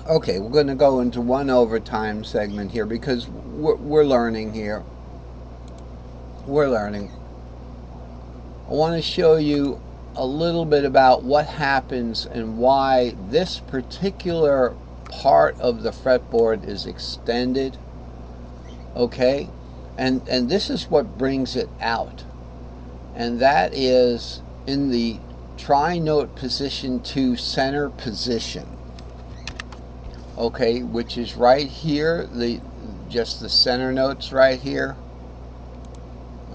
Okay, we're going to go into one overtime segment here because we're learning here. We're learning. I want to show you a little bit about what happens and why this particular part of the fretboard is extended. Okay, and this is what brings it out, and that is in the Tri-Note position 2 center position. Okay, which is right here, just the center notes right here.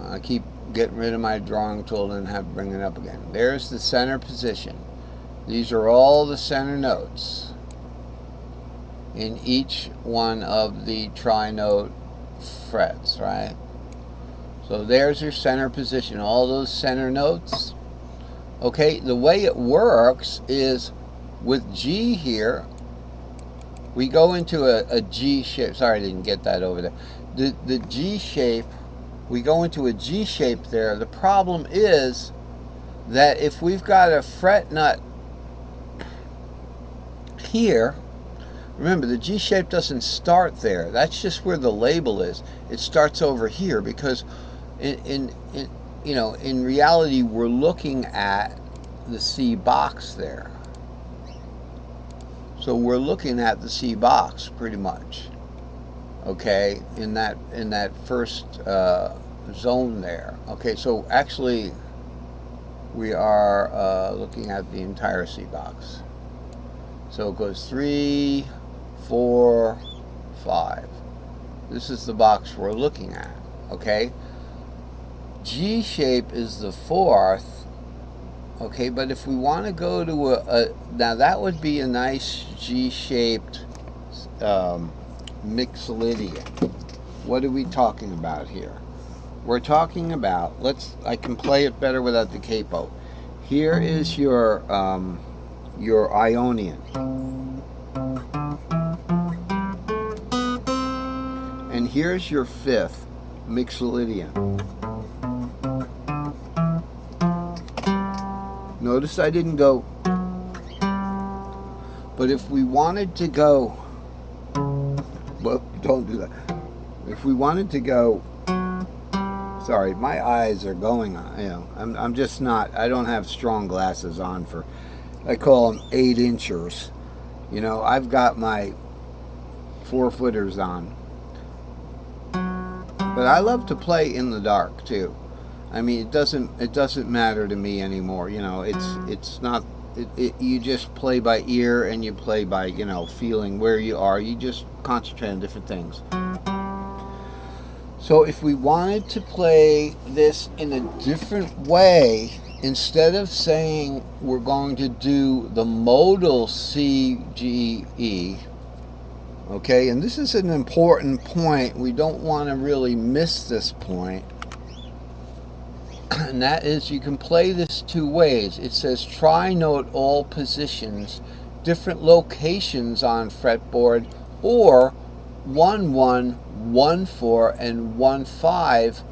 I keep getting rid of my drawing tool and have to bring it up again. There's the center position. These are all the center notes in each one of the Tri-Note frets, right? So there's your center position, all those center notes. Okay, the way it works is with G here, we go into a G shape. Sorry, I didn't get that over there. The G shape, we go into a G shape there. The problem is that if we've got a fret nut here, remember the G shape doesn't start there. That's just where the label is. It starts over here because in reality we're looking at the C box there. So we're looking at the C box pretty much, okay, in that first zone there. Okay, so actually we are looking at the entire C box. So it goes 3, 4, 5. This is the box we're looking at, okay? G shape is the fourth. Okay, but if we want to go to now that would be a nice G-shaped mixolydian. What are we talking about here? We're talking about, I can play it better without the capo. Here is your Ionian. And here's your fifth mixolydian. Notice I didn't go, but if we wanted to go, well, don't do that. If we wanted to go, sorry, my eyes are going on, I'm just not, I don't have strong glasses on for, I call them 8-inchers. I've got my 4-footers on. But I love to play in the dark too. I mean, it doesn't matter to me anymore. It's not. You just play by ear and you play by feeling where you are. You just concentrate on different things. So if we wanted to play this in a different way, instead of saying we're going to do the modal C, G, E, okay, and this is an important point. We don't want to really miss this point. And that is, you can play this two ways. It says tri-note all positions, different locations on fretboard, or 1 1, 1 4, and 1 5,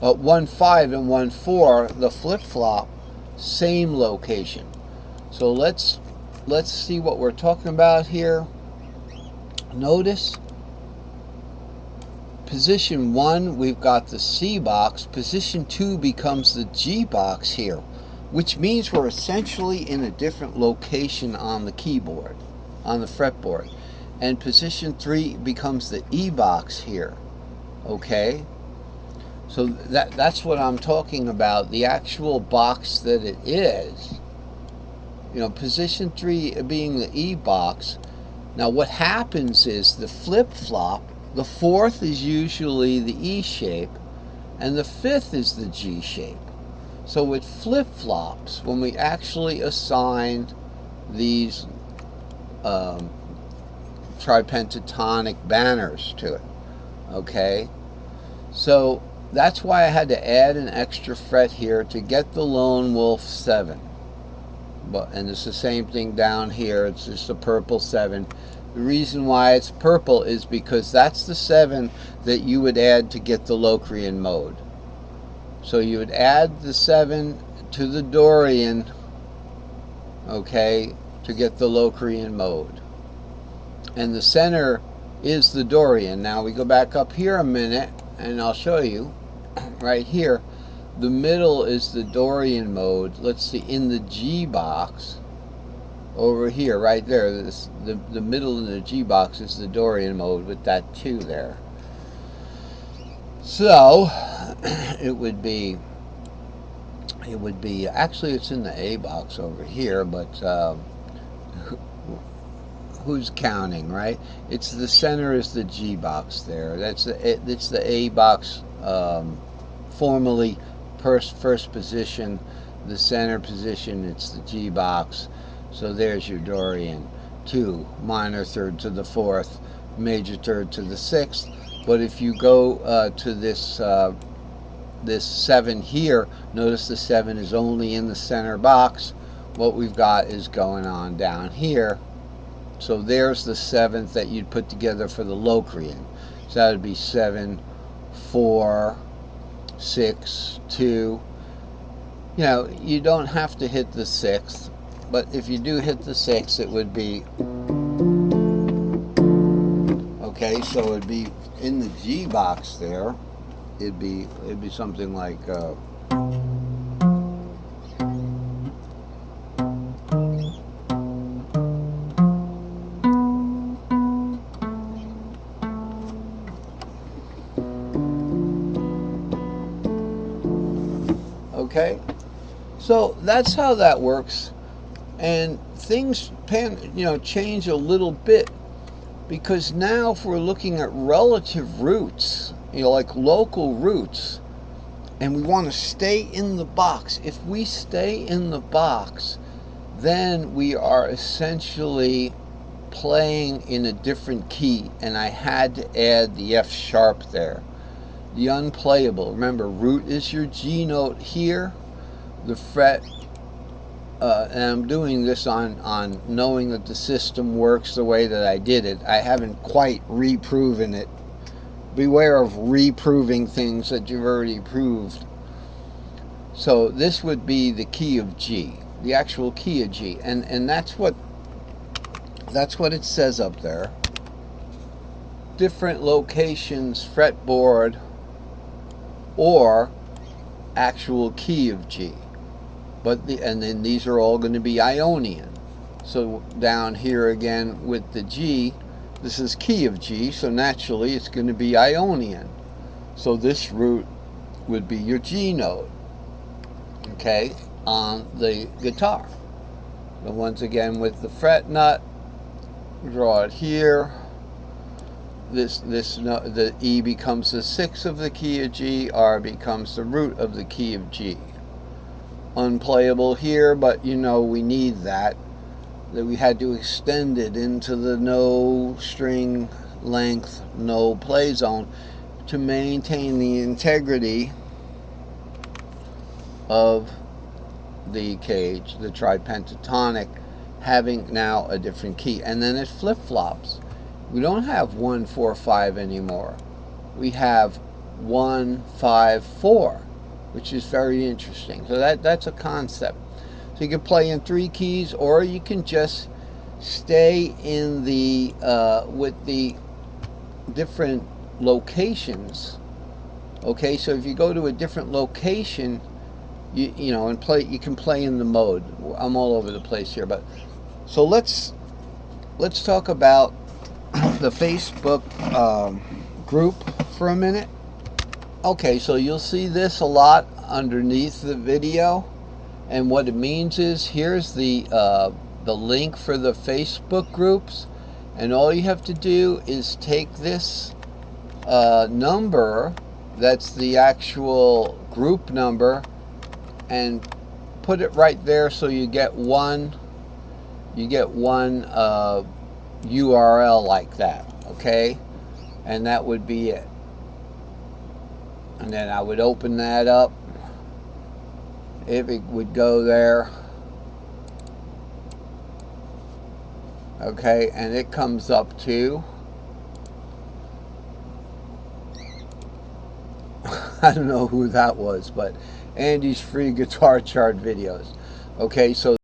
1 5 and 1 4, the flip flop, same location. So let's see what we're talking about here. Notice position 1, we've got the C box. Position 2 becomes the G box here, which means we're essentially in a different location on the keyboard, on the fretboard. And position 3 becomes the E box here, okay? So that's what I'm talking about, the actual box that it is. Position 3 being the E box. Now what happens is the flip-flop, the fourth is usually the E shape, and the fifth is the G shape. So it flip-flops when we actually assign these tripentatonic banners to it, okay? So that's why I had to add an extra fret here to get the Lone Wolf 7. And it's the same thing down here. It's just a purple 7. The reason why it's purple is because that's the 7 that you would add to get the Locrian mode. So you would add the 7 to the Dorian, okay, to get the Locrian mode. and the center is the Dorian. Now we go back up here a minute and I'll show you right here. The middle is the Dorian mode. Let's see, in the G box over here, right there, the middle of the G box is the Dorian mode with that 2 there. So it would be actually it's in the A box over here, but who's counting, right? It's the center is the G box there. It's the A box, formally first position. The center position, it's the G box. So there's your Dorian. 2, minor third to the 4th, major third to the 6th. But if you go to this 7 here, notice the 7 is only in the center box. What we've got is going on down here. So there's the 7th that you'd put together for the Locrian. So that would be 7, 4, 6, 2. You know, you don't have to hit the 6th, but if you do hit the 6th, it would be, okay, so it'd be in the G box there. It'd be something like okay, so that's how that works, and things change a little bit, because now if we're looking at relative roots, like local roots, and we want to stay in the box, if we stay in the box, then we are essentially playing in a different key, and I had to add the F sharp there. The unplayable, remember, root is your G note here, the fret, and I'm doing this on knowing that the system works the way that I did it. I haven't quite reproven it. Beware of reproving things that you've already proved. So this would be the key of G, the actual key of G, and that's what it says up there. Different locations, fretboard, or actual key of G. And then these are all going to be Ionian. So down here again with the G, this is key of G, so naturally it's going to be Ionian. So this root would be your G note, okay, on the guitar. So once again with the fret nut, draw it here. The E becomes the 6th of the key of G, R becomes the root of the key of G. Unplayable here, but we need that we had to extend it into the no string length, no play zone to maintain the integrity of the cage, the tripentatonic, having now a different key. And then it flip-flops. We don't have 1, 4, 5 anymore. We have 1, 5, 4, which is very interesting. So that's a concept. So you can play in 3 keys, or you can just stay in the with the different locations. Okay, so if you go to a different location, and play, you can play in the mode. I'm all over the place here, but so let's talk about the Facebook group for a minute. Okay, so you'll see this a lot underneath the video, and what it means is here's the link for the Facebook groups, and all you have to do is take this number, that's the actual group number, and put it right there, so you get one URL like that, okay? And that would be it. And then I would open that up, if it would go there, okay, and it comes up to I don't know who that was, but Andy's free guitar chart videos. Okay, so